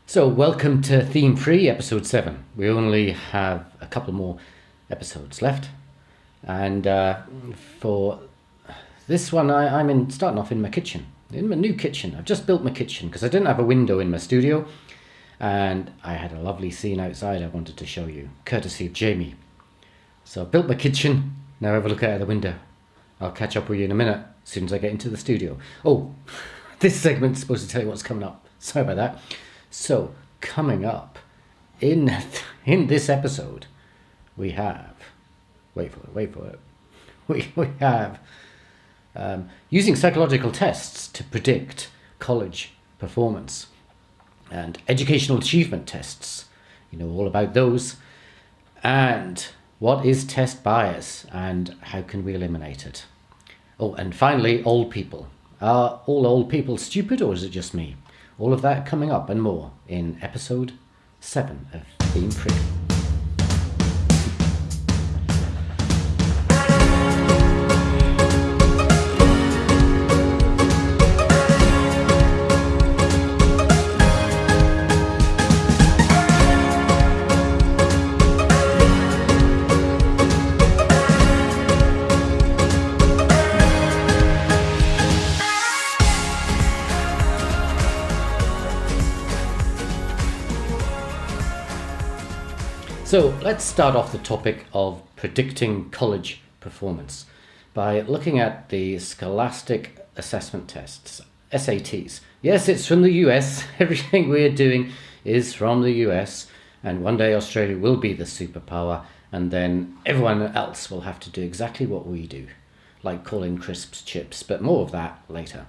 So, welcome to Theme 3, Episode 7. We only have a couple more episodes left. And for this one, I'm starting off in my kitchen, in my new kitchen. I've just built my kitchen because I didn't have a window in my studio. And I had a lovely scene outside I wanted to show you, courtesy of Jamie. So, I built my kitchen. Now have a look out of the window. I'll catch up with you in a minute, as soon as I get into the studio. Oh, this segment's supposed to tell you what's coming up. Sorry about that. So, coming up in this episode, we have, wait for it, we have using psychological tests to predict college performance and educational achievement tests. You know all about those. And what is test bias and how can we eliminate it? Oh, and finally, old people. Are all old people stupid or is it just me? All of that coming up and more in episode 7 of Theme 3. So let's start off the topic of predicting college performance by looking at the Scholastic Assessment Tests, SATs. Yes, it's from the US. Everything we're doing is from the US, and one day Australia will be the superpower, and then everyone else will have to do exactly what we do, like calling crisps chips, but more of that later.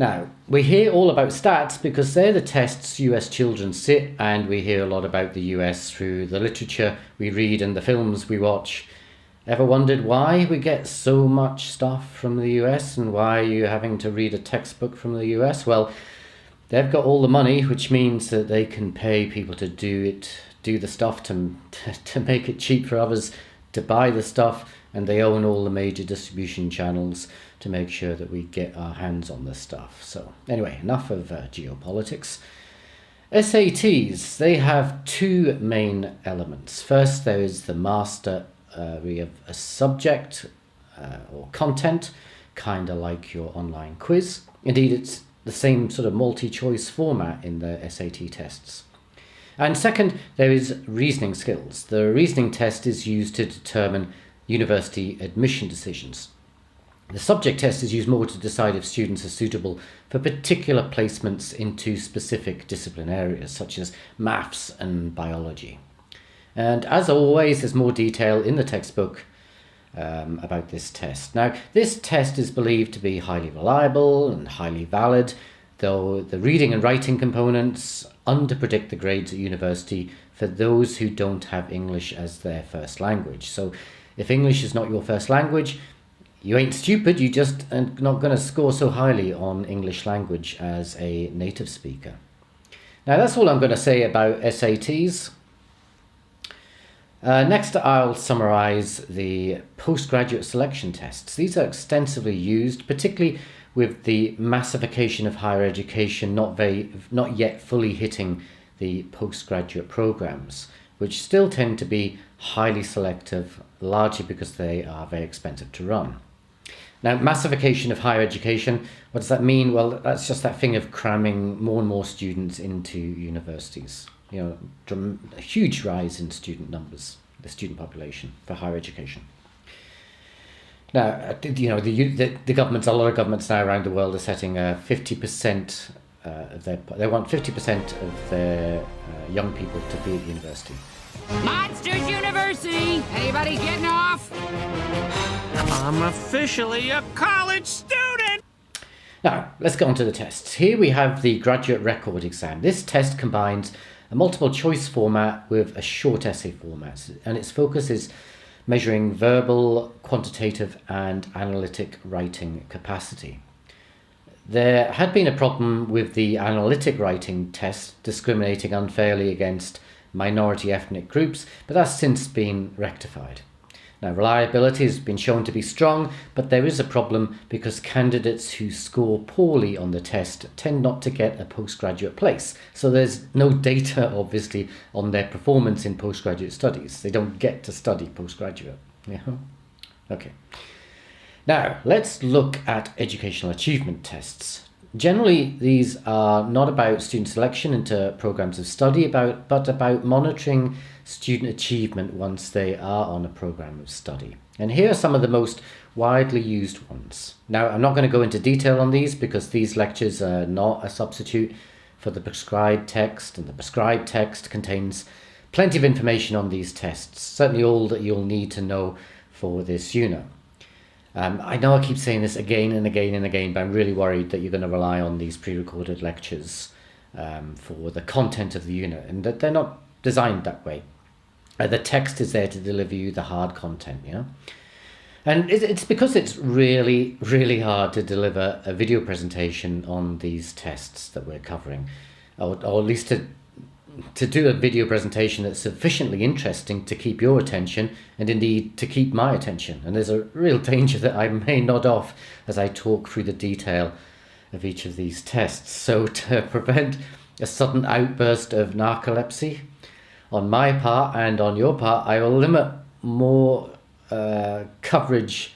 Now, we hear all about stats because they're the tests US children sit, and we hear a lot about the US through the literature we read and the films we watch. Ever wondered why we get so much stuff from the US and why you're having to read a textbook from the US? Well, they've got all the money, which means that they can pay people to do the stuff to make it cheap for others to buy the stuff, and they own all the major distribution channels to make sure that we get our hands on this stuff. So anyway, enough of geopolitics. SATs, they have two main elements. First, there is the mastery of a subject or content, kind of like your online quiz. Indeed, it's the same sort of multi-choice format in the SAT tests. And second, there is reasoning skills. The reasoning test is used to determine university admission decisions. The subject test is used more to decide if students are suitable for particular placements into specific discipline areas, such as maths and biology. And as always, there's more detail in the textbook about this test. Now, this test is believed to be highly reliable and highly valid, though the reading and writing components underpredict the grades at university for those who don't have English as their first language. So if English is not your first language, you ain't stupid, you just are not going to score so highly on English language as a native speaker. Now that's all I'm going to say about SATs. Next I'll summarise the postgraduate selection tests. These are extensively used, particularly with the massification of higher education not yet fully hitting the postgraduate programs, which still tend to be highly selective, largely because they are very expensive to run. Now, massification of higher education, what does that mean? Well, that's just that thing of cramming more and more students into universities. You know, a huge rise in student numbers, the student population for higher education. Now, you know, the governments, a lot of governments now around the world are setting 50% they want 50% of their young people to be at university. Monsters University! Anybody getting off? I'm officially a college student! Now, let's get on to the tests. Here we have the graduate record exam. This test combines a multiple choice format with a short essay format, and its focus is measuring verbal, quantitative, and analytic writing capacity. There had been a problem with the analytic writing test discriminating unfairly against minority ethnic groups, but that's since been rectified. Now, reliability has been shown to be strong, but there is a problem because candidates who score poorly on the test tend not to get a postgraduate place. So there's no data, obviously, on their performance in postgraduate studies. They don't get to study postgraduate. Yeah. Okay. Now, let's look at educational achievement tests. Generally, these are not about student selection into programs of study, but about monitoring student achievement once they are on a program of study. And here are some of the most widely used ones. Now, I'm not going to go into detail on these because these lectures are not a substitute for the prescribed text, and the prescribed text contains plenty of information on these tests, certainly all that you'll need to know for this unit. I know I keep saying this again and again and again, but I'm really worried that you're going to rely on these pre-recorded lectures for the content of the unit, and that they're not designed that way. The text is there to deliver you the hard content, you know? And it's because it's really, really hard to deliver a video presentation on these tests that we're covering, or at least to do a video presentation that's sufficiently interesting to keep your attention and indeed to keep my attention. And there's a real danger that I may nod off as I talk through the detail of each of these tests. So to prevent a sudden outburst of narcolepsy on my part and on your part, I will limit more coverage.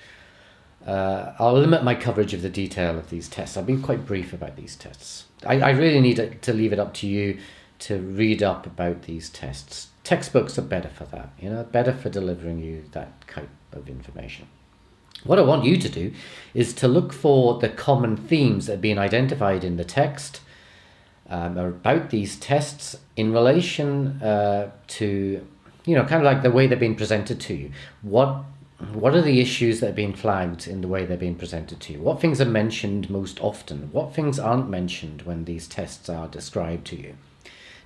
I'll limit my coverage of the detail of these tests. I'll be quite brief about these tests. I really need to leave it up to you to read up about these tests. Textbooks are better for that, you know, better for delivering you that type of information. What I want you to do is to look for the common themes that are being identified in the text about these tests in relation to, you know, kind of like the way they're being presented to you. What are the issues that are being flagged in the way they're being presented to you? What things are mentioned most often? What things aren't mentioned when these tests are described to you?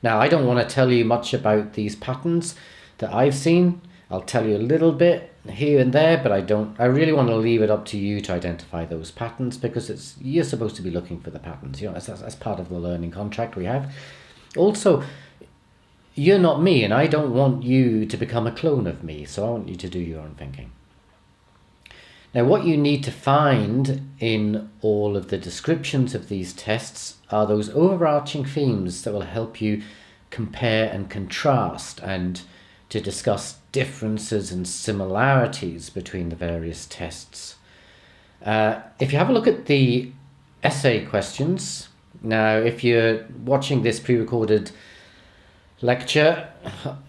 Now, I don't want to tell you much about these patterns that I've seen. I'll tell you a little bit here and there, but I really want to leave it up to you to identify those patterns, because you're supposed to be looking for the patterns, you know, as part of the learning contract we have. Also, you're not me, and I don't want you to become a clone of me, so I want you to do your own thinking. Now, what you need to find in all of the descriptions of these tests are those overarching themes that will help you compare and contrast and to discuss differences and similarities between the various tests. If you have a look at the essay questions, now if you're watching this pre-recorded lecture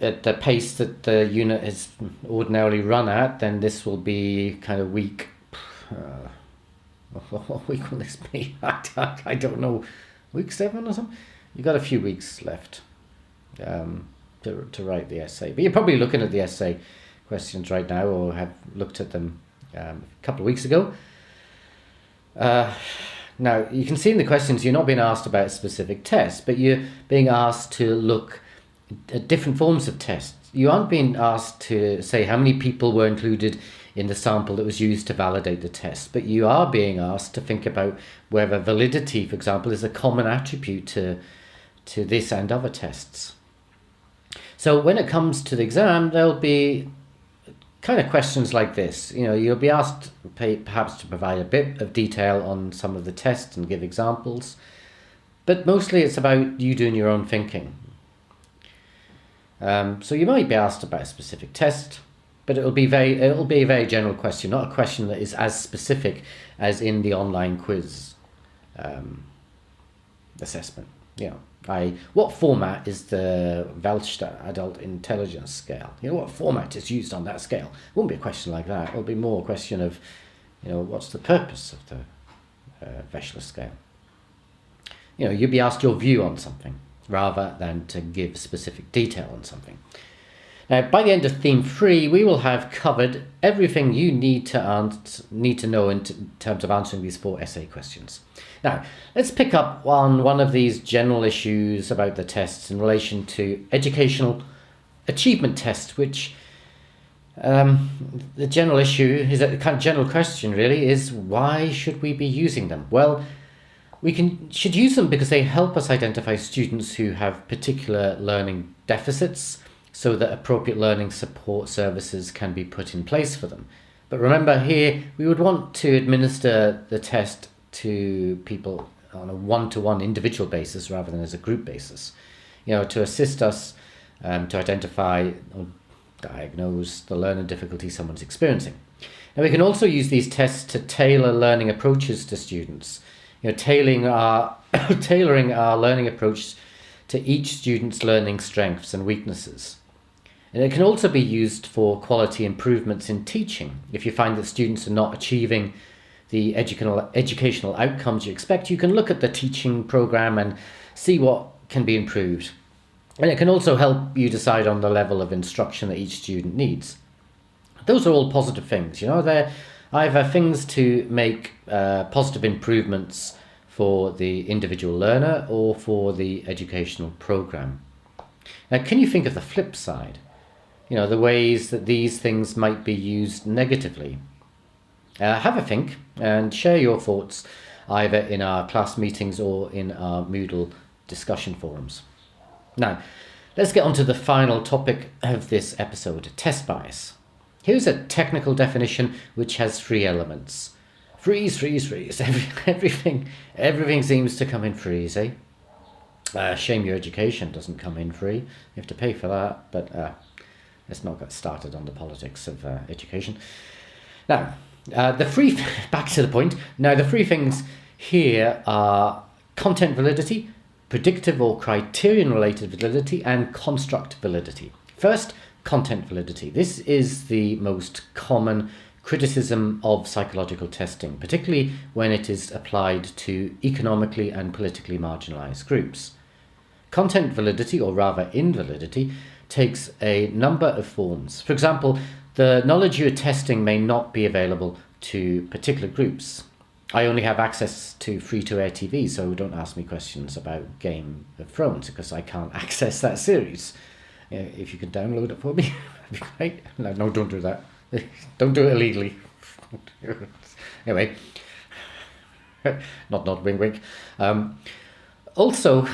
at the pace that the unit is ordinarily run at, then this will be kind of week. What week will this be? I don't know. Week 7 or something? You've got a few weeks left to write the essay. But you're probably looking at the essay questions right now, or have looked at them a couple of weeks ago. Now, you can see in the questions you're not being asked about a specific test, but you're being asked to look at different forms of tests. You aren't being asked to say how many people were included in the sample that was used to validate the test, but you are being asked to think about whether validity, for example, is a common attribute to this and other tests. So when it comes to the exam, there'll be kind of questions like this. You know, you'll be asked perhaps to provide a bit of detail on some of the tests and give examples, but mostly it's about you doing your own thinking. So you might be asked about a specific test, but it'll be a very general question, not a question that is as specific as in the online quiz assessment. You know, what format is the Welch Adult Intelligence Scale? You know, what format is used on that scale? It won't be a question like that. It'll be more a question of, you know, what's the purpose of the Welch scale? You know, you'll be asked your view on something rather than to give specific detail on something. Now, by the end of theme 3, we will have covered everything you need to know in terms of answering these 4 essay questions. Now, let's pick up on one of these general issues about the tests in relation to educational achievement tests, which the general issue is a kind of general question, really, is why should we be using them? Well, should use them because they help us identify students who have particular learning deficits, so that appropriate learning support services can be put in place for them. But remember here, we would want to administer the test to people on a one-to-one individual basis rather than as a group basis, to assist us to identify or diagnose the learning difficulty someone's experiencing. Now, we can also use these tests to tailor learning approaches to students, tailoring our learning approach to each student's learning strengths and weaknesses. And it can also be used for quality improvements in teaching. If you find that students are not achieving the educational outcomes you expect, you can look at the teaching program and see what can be improved. And it can also help you decide on the level of instruction that each student needs. Those are all positive things, they're either things to make positive improvements for the individual learner or for the educational program. Now, can you think of the flip side? The ways that these things might be used negatively. Have a think and share your thoughts either in our class meetings or in our Moodle discussion forums. Now, let's get on to the final topic of this episode, test bias. Here's a technical definition which has 3 elements. Freeze. Everything seems to come in freeze, eh? Shame your education doesn't come in free. You have to pay for that, but let's not get started on the politics of education. Now, back to the point. Now, the 3 things here are content validity, predictive or criterion-related validity, and construct validity. First, content validity. This is the most common criticism of psychological testing, particularly when it is applied to economically and politically marginalized groups. Content validity, or rather invalidity, takes a number of forms. For example, the knowledge you're testing may not be available to particular groups. I only have access to free-to-air TV, so don't ask me questions about Game of Thrones because I can't access that series. If you can download it for me, that'd be great. No, don't do that. Don't do it illegally. Anyway, not wink wink. Also,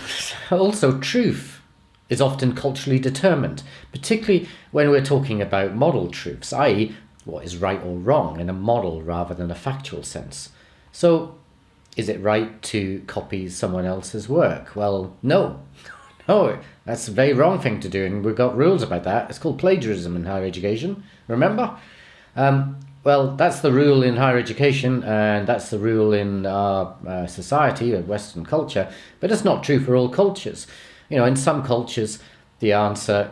truth is often culturally determined, particularly when we're talking about model truths, i.e. what is right or wrong in a model rather than a factual sense. So, is it right to copy someone else's work? Well, no, that's a very wrong thing to do, and we've got rules about that. It's called plagiarism in higher education, remember? Well, that's the rule in higher education, and that's the rule in our society, or Western culture, but it's not true for all cultures. In some cultures, the answer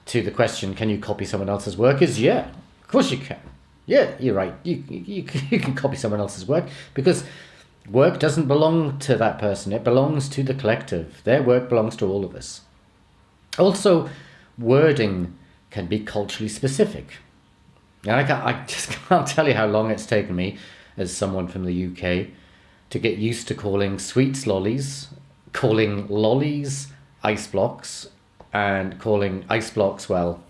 to the question, can you copy someone else's work, is yeah, of course you can. Yeah, you're right, you can copy someone else's work, because work doesn't belong to that person, it belongs to the collective. Their work belongs to all of us. Also, wording can be culturally specific. And I just can't tell you how long it's taken me, as someone from the UK, to get used to calling sweets lollies, calling lollies ice blocks, and calling ice blocks, well,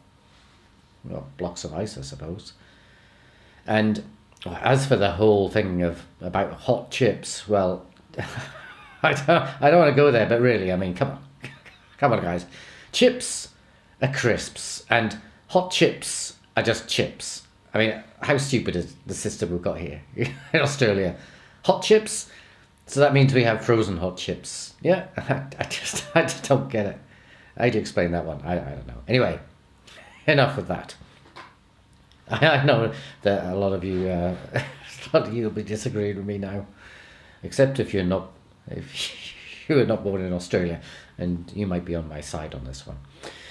blocks of ice, I suppose. And as for the whole thing about hot chips, well, I don't want to go there, but really, I mean, come on, guys. Chips are crisps, and hot chips are just chips. I mean, how stupid is the system we've got here in Australia? Hot chips, so that means we have frozen hot chips. Yeah, I just don't get it. How do you explain that one? I don't know. Anyway, enough of that. I know that a lot of you will be disagreeing with me now, except if you're not born in Australia, and you might be on my side on this one.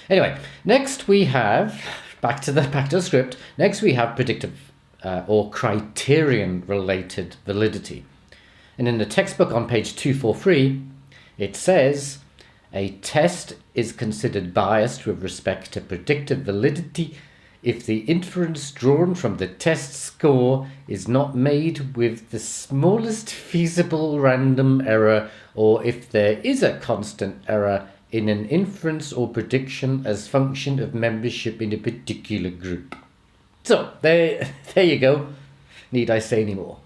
Anyway, next we have back to the script. Next we have predictive or criterion-related validity, and in the textbook on page 243, it says a test is considered biased with respect to predictive validity if the inference drawn from the test score is not made with the smallest feasible random error, or if there is a constant error in an inference or prediction as function of membership in a particular group. So, there you go. Need I say any more?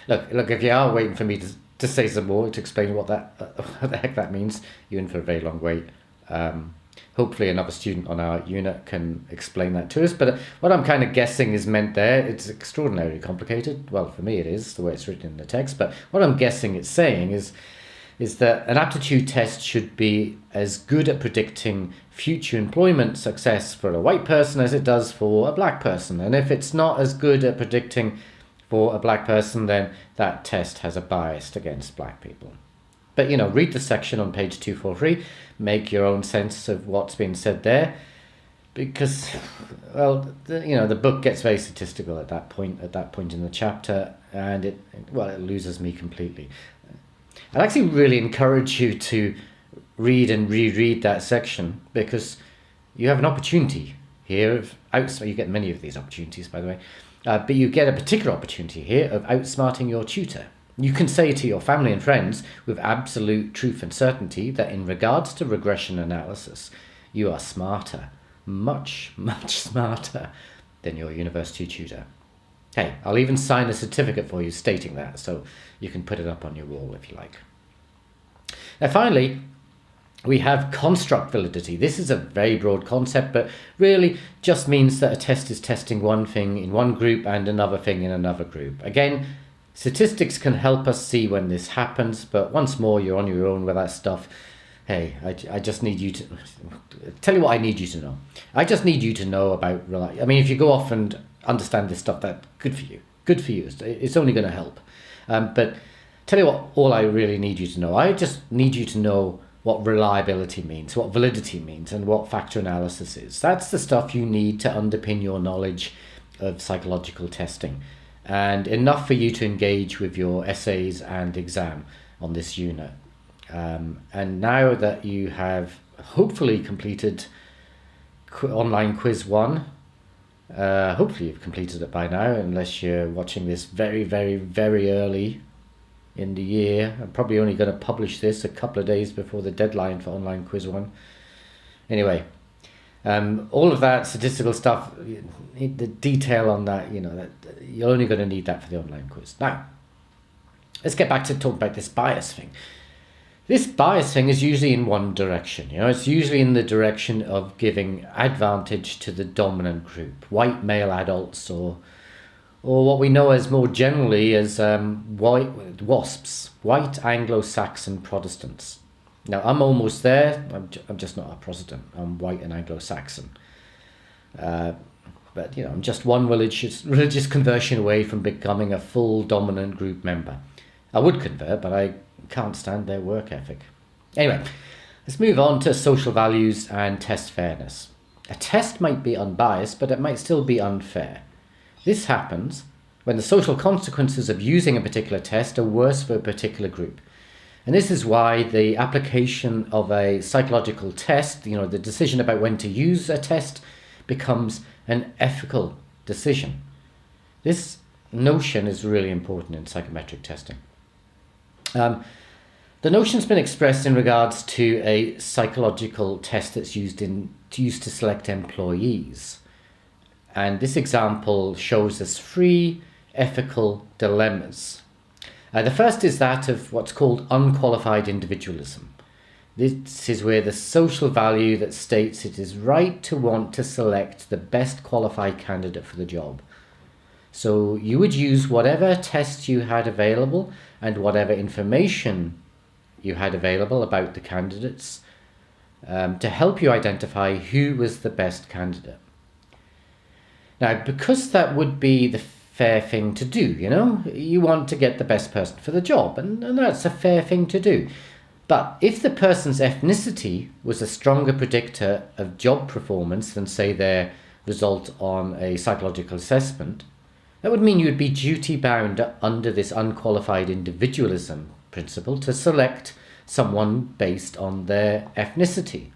Look, if you are waiting for me to say some more to explain what the heck that means, you're in for a very long wait. Hopefully another student on our unit can explain that to us. But what I'm kind of guessing is meant there, it's extraordinarily complicated. Well, for me it is, the way it's written in the text. But what I'm guessing it's saying is that an aptitude test should be as good at predicting future employment success for a white person as it does for a black person. And if it's not as good at predicting for a black person, then that test has a bias against black people. But, read the section on page 243, make your own sense of what's been said there, because, well, the book gets very statistical at that point in the chapter, and it loses me completely. I'd actually really encourage you to read and reread that section, because you have an opportunity here you get many of these opportunities, by the way, but you get a particular opportunity here of outsmarting your tutor. You can say to your family and friends with absolute truth and certainty that in regards to regression analysis, you are smarter, much, much smarter than your university tutor. Hey, I'll even sign a certificate for you stating that, so you can put it up on your wall if you like. Now finally, we have construct validity. This is a very broad concept, but really just means that a test is testing one thing in one group and another thing in another group. Again, statistics can help us see when this happens, but once more, you're on your own with that stuff. Hey, I just need you to... Tell you what I need you to know. I just need you to know about... if you go off and understand this stuff, that's good for you. Good for you. It's only going to help. But tell you what, all I really need you to know. I just need you to know what reliability means, what validity means, and what factor analysis is. That's the stuff you need to underpin your knowledge of psychological testing, and enough for you to engage with your essays and exam on this unit. And now that you have hopefully completed online quiz 1, hopefully you've completed it by now, unless you're watching this very, very, very early in the year. I'm probably only going to publish this a couple of days before the deadline for online quiz 1. Anyway, all of that statistical stuff, the detail on that, that you're only going to need that for the online quiz. Now, let's get back to talk about this bias thing. This bias thing is usually in one direction. It's usually in the direction of giving advantage to the dominant group, white male adults, or what we know as more generally as white WASPs, white Anglo-Saxon Protestants. Now, I'm almost there. I'm just not a Protestant. I'm white and Anglo-Saxon. But, I'm just one religious conversion away from becoming a full dominant group member. I would convert, but I can't stand their work ethic. Anyway, let's move on to social values and test fairness. A test might be unbiased, but it might still be unfair. This happens when the social consequences of using a particular test are worse for a particular group. And this is why the application of a psychological test, the decision about when to use a test, becomes an ethical decision. This notion is really important in psychometric testing. The notion's been expressed in regards to a psychological test that's used to select employees. And this example shows us 3 ethical dilemmas. The first is that of what's called unqualified individualism. This is where the social value that states it is right to want to select the best qualified candidate for the job. So you would use whatever tests you had available and whatever information you had available about the candidates to help you identify who was the best candidate. Now, because that would be the fair thing to do, you want to get the best person for the job, and that's a fair thing to do. But if the person's ethnicity was a stronger predictor of job performance than, say, their result on a psychological assessment, that would mean you would be duty-bound under this unqualified individualism principle to select someone based on their ethnicity.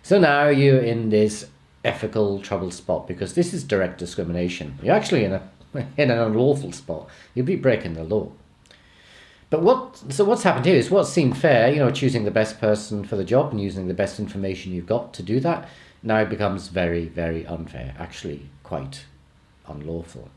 So now you're in this ethical trouble spot, because this is direct discrimination. You're actually in an unlawful spot. You'd be breaking the law. But what's happened here is what's seemed fair, choosing the best person for the job and using the best information you've got to do that, now becomes very, very unfair, actually quite unlawful.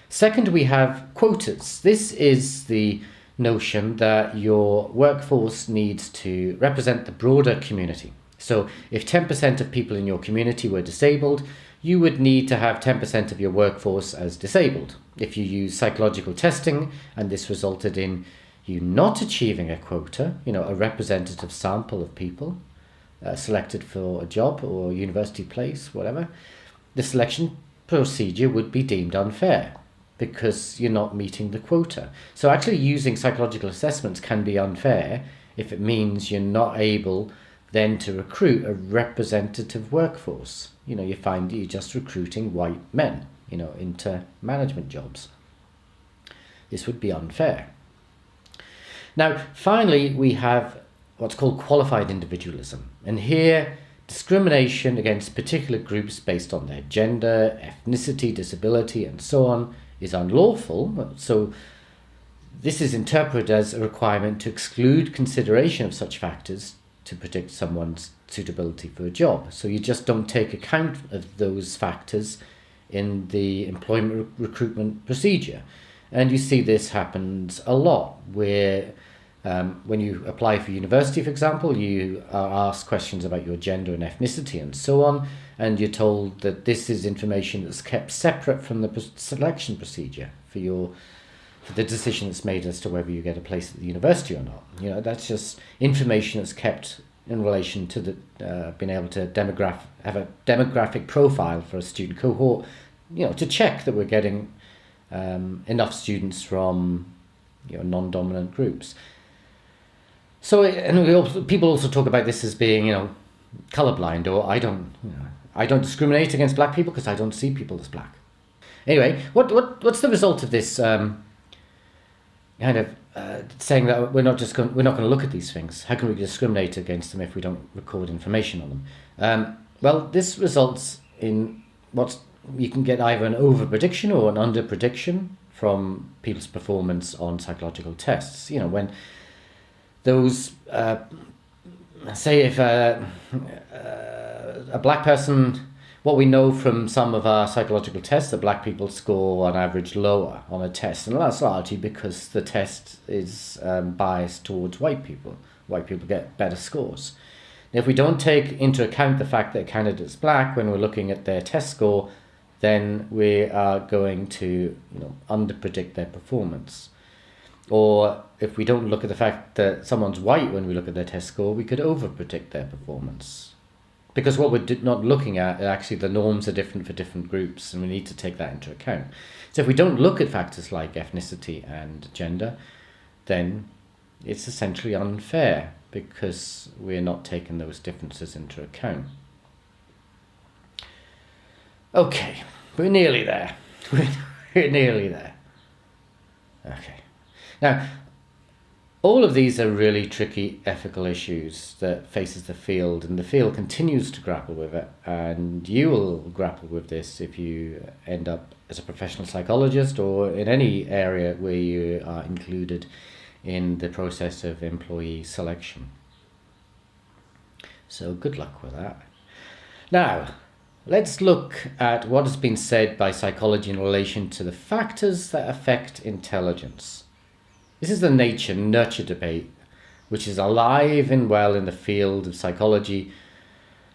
Second, we have quotas. This is the notion that your workforce needs to represent the broader community. So if 10% of people in your community were disabled, you would need to have 10% of your workforce as disabled. If you use psychological testing and this resulted in you not achieving a quota, a representative sample of people selected for a job or university place, whatever, the selection procedure would be deemed unfair because you're not meeting the quota. So actually using psychological assessments can be unfair if it means you're not able then to recruit a representative workforce. You find that you're just recruiting white men, into management jobs. This would be unfair. Now, finally, we have what's called qualified individualism. And here, discrimination against particular groups based on their gender, ethnicity, disability, and so on is unlawful. So this is interpreted as a requirement to exclude consideration of such factors to predict someone's suitability for a job. So you just don't take account of those factors in the employment recruitment procedure. And you see this happens a lot where when you apply for university, for example, you are asked questions about your gender and ethnicity and so on, and you're told that this is information that's kept separate from the selection procedure for the decision that's made as to whether you get a place at the university or not. That's just information that's kept in relation to the being able to have a demographic profile for a student cohort, to check that we're getting enough students from non-dominant groups. So, people also talk about this as being, colorblind, or I don't discriminate against black people because I don't see people as black. Anyway, what's the result of this saying that we're not going to look at these things? How can we discriminate against them if we don't record information on them? Well, this results in you can get either an over-prediction or an under-prediction from people's performance on psychological tests. When those, say if a black person, what we know from some of our psychological tests, that black people score on average lower on a test, and that's largely because the test is biased towards white people. White people get better scores. If we don't take into account the fact that a candidate's black when we're looking at their test score, then we are going to underpredict their performance. Or if we don't look at the fact that someone's white when we look at their test score, we could overpredict their performance. Because what we're not looking at, actually the norms are different for different groups, and we need to take that into account. So if we don't look at factors like ethnicity and gender, then it's essentially unfair because we're not taking those differences into account. Okay, we're nearly there. We're nearly there. Okay. Now, all of these are really tricky ethical issues that faces the field, and the field continues to grapple with it, and you will grapple with this if you end up as a professional psychologist or in any area where you are included in the process of employee selection. So good luck with that. Now, let's look at what has been said by psychology in relation to the factors that affect intelligence. This is the nature-nurture debate, which is alive and well in the field of psychology.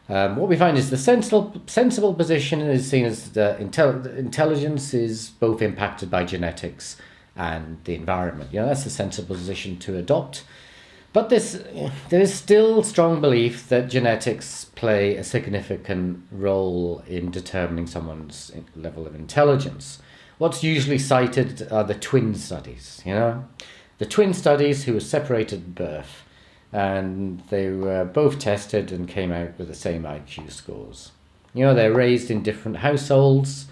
What we find is the sensible position is seen as that intelligence is both impacted by genetics and the environment. That's the sensible position to adopt. But there is still strong belief that genetics play a significant role in determining someone's level of intelligence. What's usually cited are the twin studies, The twin studies who were separated at birth, and they were both tested and came out with the same IQ scores. They're raised in different households,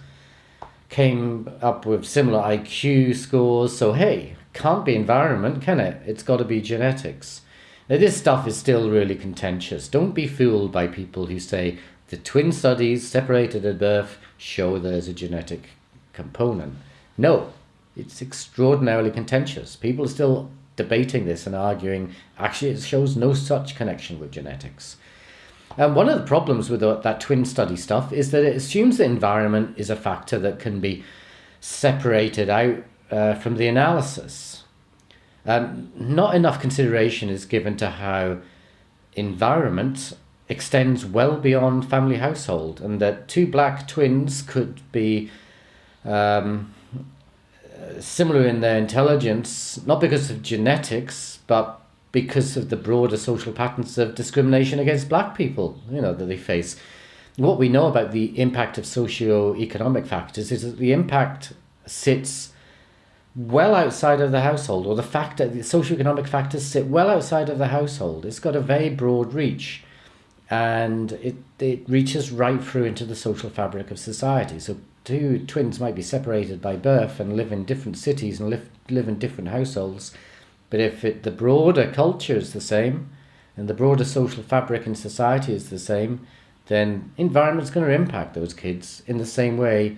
came up with similar IQ scores, so hey, can't be environment, can it? It's got to be genetics. Now, this stuff is still really contentious. Don't be fooled by people who say the twin studies separated at birth show there's a genetic component. No. It's extraordinarily contentious. People are still debating this and arguing, actually, it shows no such connection with genetics. And one of the problems with that twin study stuff is that it assumes the environment is a factor that can be separated out from the analysis. Not enough consideration is given to how environment extends well beyond family household, and that two black twins could be similar in their intelligence, not because of genetics, but because of the broader social patterns of discrimination against black people, that they face. What we know about the impact of socio-economic factors is that the impact sits well outside of the household, or the fact that the socio-economic factors sit well outside of the household. It's got a very broad reach, and it reaches right through into the social fabric of society. So two twins might be separated by birth and live in different cities and live in different households, but if the broader culture is the same and the broader social fabric in society is the same, then environment's going to impact those kids in the same way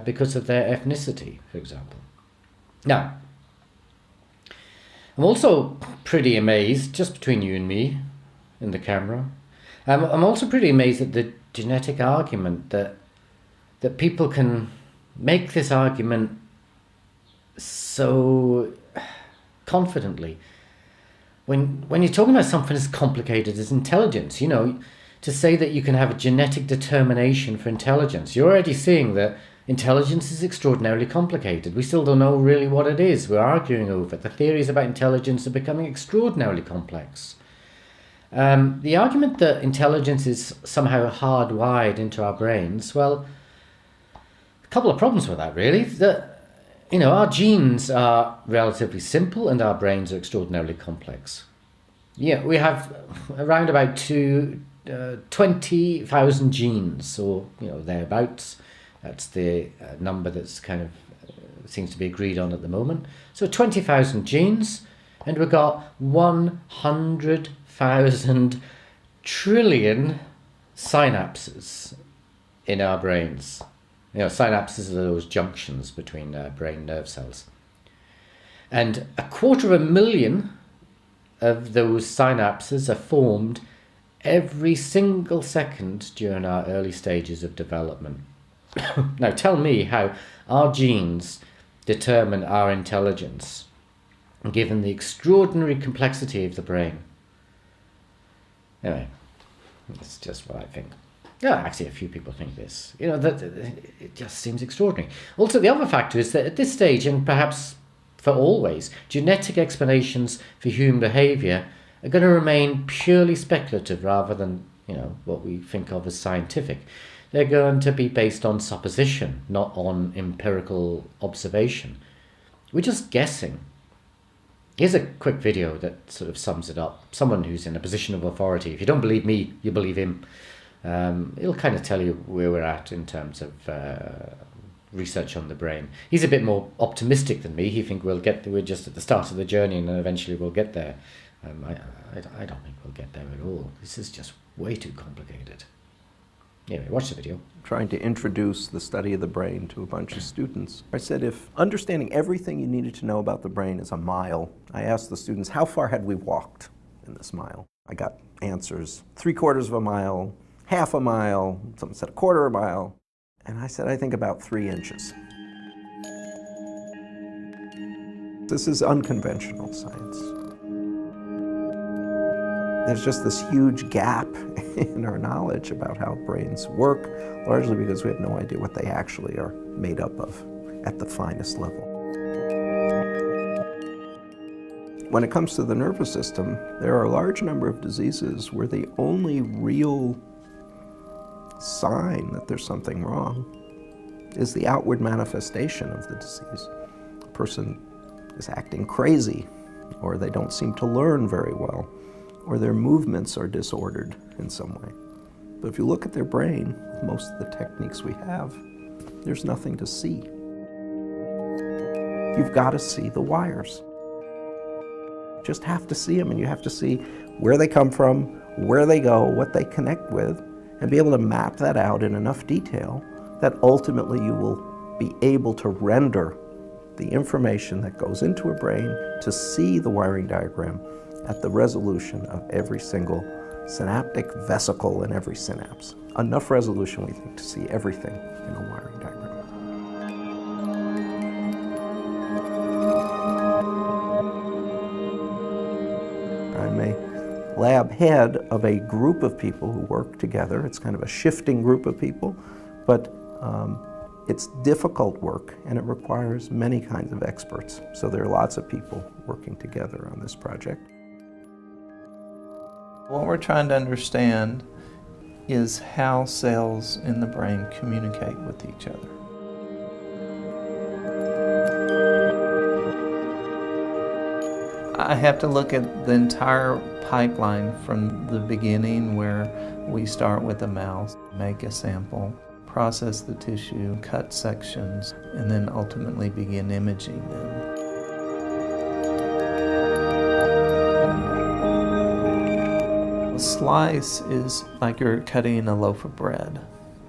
because of their ethnicity, for example. Now, I'm also pretty amazed, just between you and me in the camera, I'm also pretty amazed at the genetic argument that people can make this argument so confidently. When you're talking about something as complicated as intelligence, to say that you can have a genetic determination for intelligence, you're already seeing that intelligence is extraordinarily complicated. We still don't know really what it is. We're arguing over it. The theories about intelligence are becoming extraordinarily complex. The argument that intelligence is somehow hardwired into our brains, well, a couple of problems with that, really. Our genes are relatively simple and our brains are extraordinarily complex. Yeah, we have around about 20,000 genes, or thereabouts. That's the number that's kind of seems to be agreed on at the moment. So 20,000 genes, and we've got 100,000 trillion synapses in our brains. Synapses are those junctions between brain nerve cells. And 250,000 of those synapses are formed every single second during our early stages of development. Now tell me how our genes determine our intelligence, given the extraordinary complexity of the brain. Anyway, that's just what I think. Yeah, actually a few people think this. That it just seems extraordinary. Also, the other factor is that at this stage, and perhaps for always, genetic explanations for human behaviour are going to remain purely speculative rather than, what we think of as scientific. They're going to be based on supposition, not on empirical observation. We're just guessing. Here's a quick video that sort of sums it up. Someone who's in a position of authority. If you don't believe me, you believe him. It'll kind of tell you where we're at in terms of research on the brain. He's a bit more optimistic than me. He thinks we're just at the start of the journey and then eventually we'll get there. I don't think we'll get there at all. This is just way too complicated. Anyway, watch the video. Trying to introduce the study of the brain to a bunch of students. I said, if understanding everything you needed to know about the brain is a mile, I asked the students, how far had we walked in this mile? I got answers, 3/4 of a mile, half a mile, someone said 1/4 of a mile. And I said, I think about 3 inches. This is unconventional science. There's just this huge gap in our knowledge about how brains work, largely because we have no idea what they actually are made up of at the finest level. When it comes to the nervous system, there are a large number of diseases where the only real sign that there's something wrong is the outward manifestation of the disease. A person is acting crazy, or they don't seem to learn very well, or their movements are disordered in some way. But if you look at their brain, with most of the techniques we have, there's nothing to see. You've got to see the wires. You just have to see them, and you have to see where they come from, where they go, what they connect with, and be able to map that out in enough detail that ultimately you will be able to render the information that goes into a brain to see the wiring diagram at the resolution of every single synaptic vesicle in every synapse. Enough resolution, we think, to see everything in a wiring diagram. I'm a lab head of a group of people who work together. It's kind of a shifting group of people, but it's difficult work and it requires many kinds of experts. So there are lots of people working together on this project. What we're trying to understand is how cells in the brain communicate with each other. I have to look at the entire pipeline from the beginning, where we start with a mouse, make a sample, process the tissue, cut sections, and then ultimately begin imaging them. A slice is like you're cutting a loaf of bread,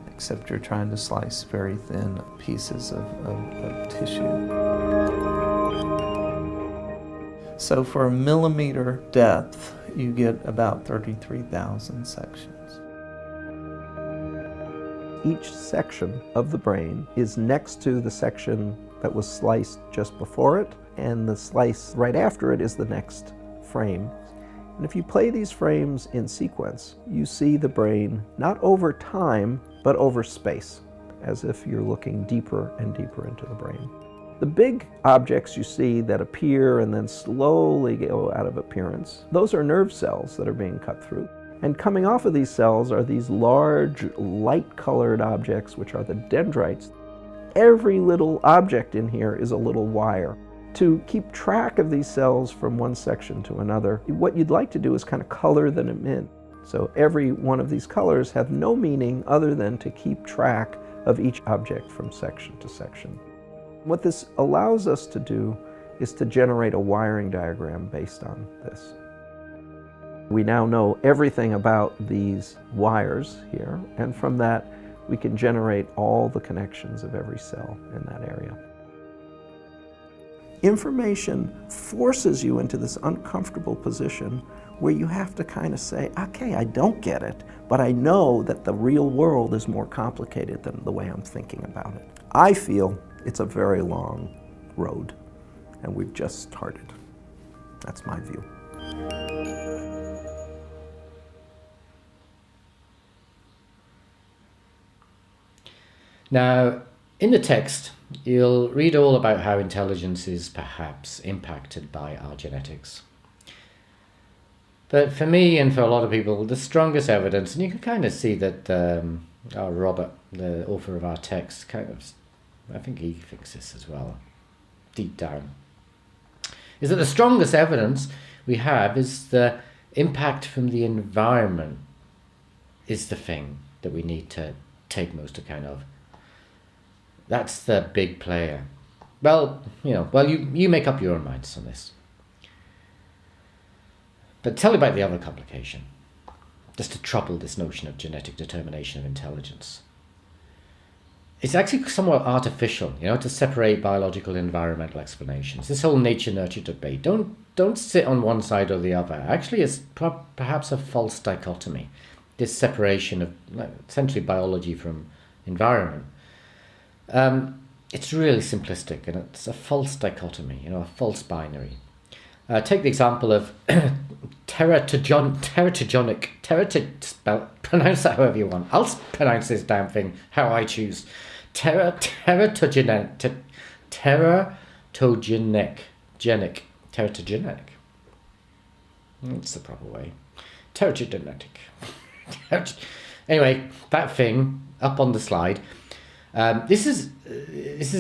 except you're trying to slice very thin pieces of tissue. So for a millimeter depth, you get about 33,000 sections. Each section of the brain is next to the section that was sliced just before it, and the slice right after it is the next frame. And if you play these frames in sequence, you see the brain not over time, but over space, as if you're looking deeper and deeper into the brain. The big objects you see that appear and then slowly go out of appearance, those are nerve cells that are being cut through. And coming off of these cells are these large, light-colored objects, which are the dendrites. Every little object in here is a little wire. To keep track of these cells from one section to another, what you'd like to do is kind of color them in. So every one of these colors have no meaning other than to keep track of each object from section to section. What this allows us to do is to generate a wiring diagram based on this. We now know everything about these wires here, and from that we can generate all the connections of every cell in that area. Information forces you into this uncomfortable position where you have to kind of say, okay, I don't get it, but I know that the real world is more complicated than the way I'm thinking about it. I feel it's a very long road, and we've just started. That's my view. Now, in the text, you'll read all about how intelligence is perhaps impacted by our genetics. But for me and for a lot of people, the strongest evidence, and you can kind of see that Robert, the author of our text, I think he thinks this as well, deep down, is that the strongest evidence we have is the impact from the environment is the thing that we need to take most account of. That's the big player. Well, you make up your own minds on this. But tell me about the other complication, just to trouble this notion of genetic determination of intelligence. It's actually somewhat artificial, to separate biological and environmental explanations. This whole nature-nurture debate, don't sit on one side or the other. Actually, it's perhaps a false dichotomy, this separation of essentially biology from environment. It's really simplistic, and it's a false dichotomy, a false binary. Take the example of teratogenic, pronounce that however you want. I'll pronounce this damn thing how I choose. Teratogenic. That's the proper way. Teratogenetic. Anyway, that thing up on the slide. This is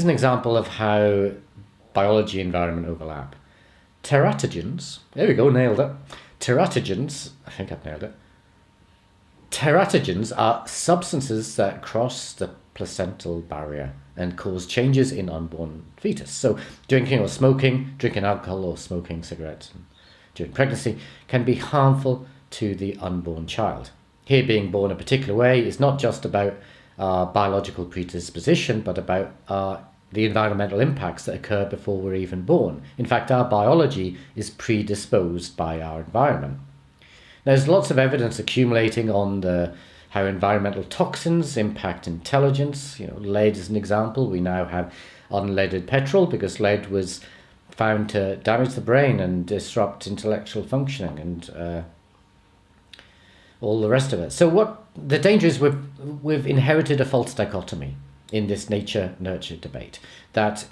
an example of how biology and environment overlap. Teratogens, there we go, nailed it. Teratogens, I think I've nailed it. Teratogens are substances that cross the placental barrier and cause changes in unborn fetus. So drinking alcohol or smoking cigarettes during pregnancy can be harmful to the unborn child. Here, being born a particular way is not just about our biological predisposition, but about the environmental impacts that occur before we're even born. In fact, our biology is predisposed by our environment. There's lots of evidence accumulating on how environmental toxins impact intelligence. Lead is an example. We now have unleaded petrol because lead was found to damage the brain and disrupt intellectual functioning. And all the rest of it. So what the danger is, we've inherited a false dichotomy in this nature-nurture debate that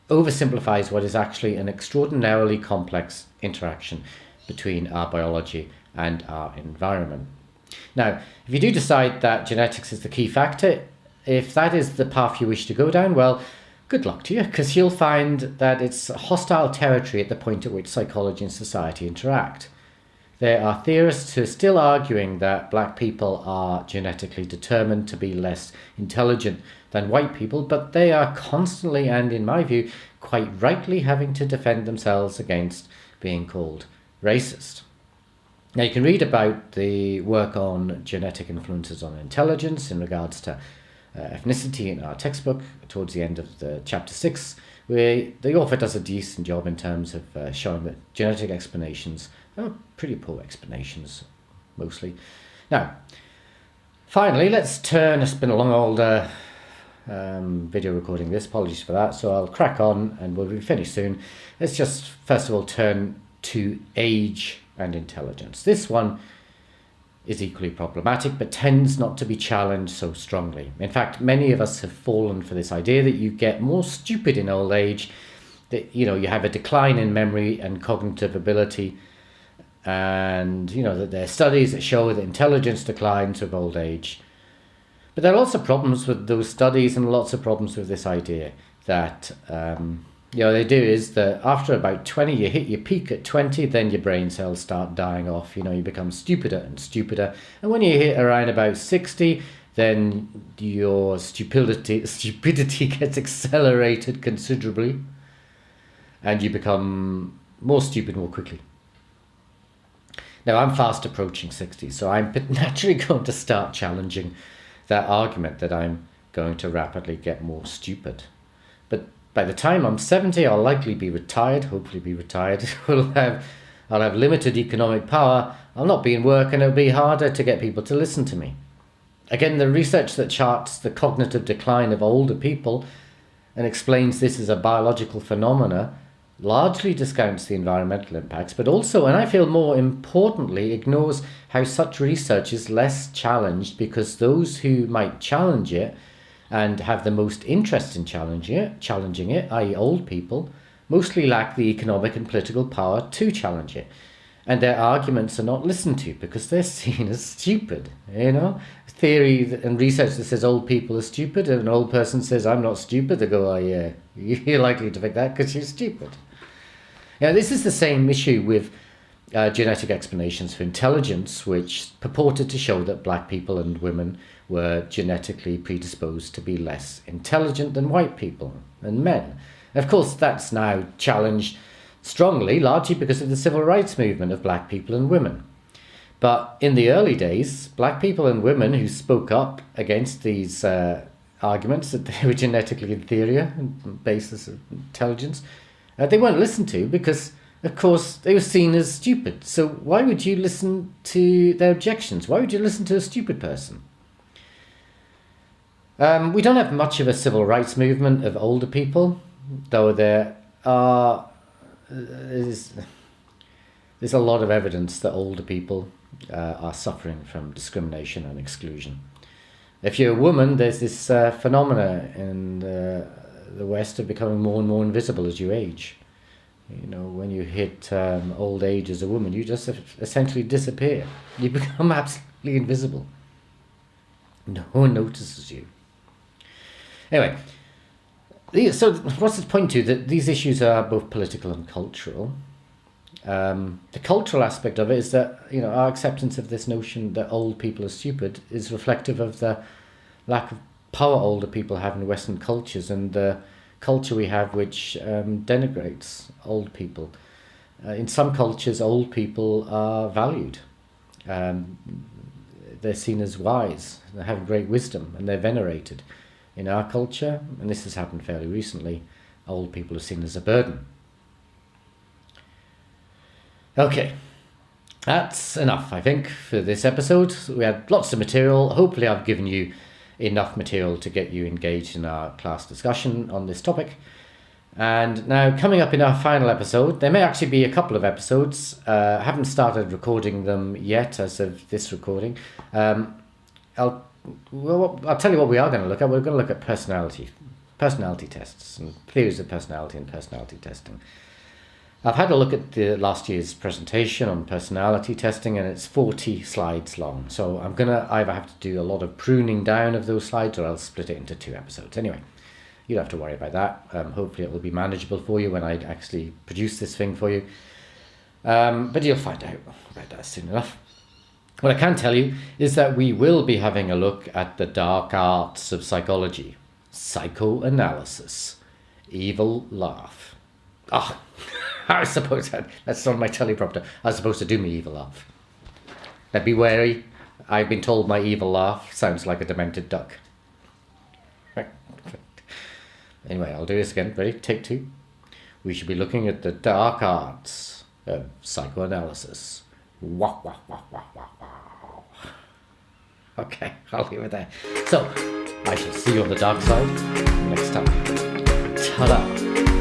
oversimplifies what is actually an extraordinarily complex interaction between our biology and our environment. Now, if you do decide that genetics is the key factor, if that is the path you wish to go down, well, good luck to you, because you'll find that it's hostile territory at the point at which psychology and society interact. There are theorists who are still arguing that black people are genetically determined to be less intelligent than white people, but they are constantly, and in my view, quite rightly having to defend themselves against being called racist. Now, you can read about the work on genetic influences on intelligence in regards to ethnicity in our textbook towards the end of the chapter 6, where the author does a decent job in terms of showing that genetic explanations are pretty poor explanations, mostly. Now, finally, let's turn, it's been a long old video recording this, apologies for that, so I'll crack on and we'll be finished soon. Let's just first of all turn to age and intelligence. This one is equally problematic, but tends not to be challenged so strongly. In fact, many of us have fallen for this idea that you get more stupid in old age, that you have a decline in memory and cognitive ability, and that there are studies that show that intelligence declines with old age. But there are lots of problems with those studies and lots of problems with this idea that the idea is that after about 20, you hit your peak at 20, then your brain cells start dying off. You become stupider and stupider. And when you hit around about 60, then your stupidity gets accelerated considerably. And you become more stupid more quickly. Now, I'm fast approaching 60, so I'm naturally going to start challenging that argument that I'm going to rapidly get more stupid. But by the time I'm 70, I'll likely be retired, hopefully be retired. I'll have limited economic power, I'll not be in work, and it'll be harder to get people to listen to me. Again, the research that charts the cognitive decline of older people and explains this as a biological phenomena largely discounts the environmental impacts, but also, and I feel more importantly, ignores how such research is less challenged because those who might challenge it and have the most interest in challenging it, i.e. old people, mostly lack the economic and political power to challenge it. And their arguments are not listened to because they're seen as stupid. Theory and research that says old people are stupid, and an old person says, I'm not stupid, they go, oh yeah, you're likely to think that because you're stupid. Now, this is the same issue with genetic explanations for intelligence, which purported to show that black people and women were genetically predisposed to be less intelligent than white people and men. And of course, that's now challenged strongly, largely because of the civil rights movement of black people and women. But in the early days, black people and women who spoke up against these arguments that they were genetically inferior on the basis of intelligence, they weren't listened to because, of course, they were seen as stupid. So why would you listen to their objections? Why would you listen to a stupid person? We don't have much of a civil rights movement of older people, though there's a lot of evidence that older people are suffering from discrimination and exclusion. If you're a woman, there's this phenomena in the West of becoming more and more invisible as you age. When you hit old age as a woman, you just essentially disappear. You become absolutely invisible. No one notices you. Anyway, so what's this point to? That these issues are both political and cultural. The cultural aspect of it is that our acceptance of this notion that old people are stupid is reflective of the lack of power older people have in Western cultures and the culture we have which denigrates old people. In some cultures, old people are valued. They're seen as wise, they have great wisdom, and they're venerated. In our culture, and this has happened fairly recently, old people are seen as a burden. Okay, that's enough, I think, for this episode. We had lots of material. Hopefully I've given you enough material to get you engaged in our class discussion on this topic. And now, coming up in our final episode, there may actually be a couple of episodes. I haven't started recording them yet as of this recording. I'll tell you what we are going to look at. We're going to look at personality tests and theories of personality and personality testing. I've had a look at the last year's presentation on personality testing, and it's 40 slides long. So I'm going to either have to do a lot of pruning down of those slides, or I'll split it into 2 episodes. Anyway, you don't have to worry about that. Hopefully it will be manageable for you when I actually produce this thing for you. But you'll find out about that soon enough. What I can tell you is that we will be having a look at the dark arts of psychology. Psychoanalysis. Evil laugh. Ah, I suppose that's on my teleprompter. I was supposed to do my evil laugh. Now be wary. I've been told my evil laugh sounds like a demented duck. Anyway, I'll do this again. Ready? Take 2. We should be looking at the dark arts of psychoanalysis. Wah, wah, wah, wah, wah, wah. Okay, I'll leave it there. So, I shall see you on the dark side next time. Ta-da!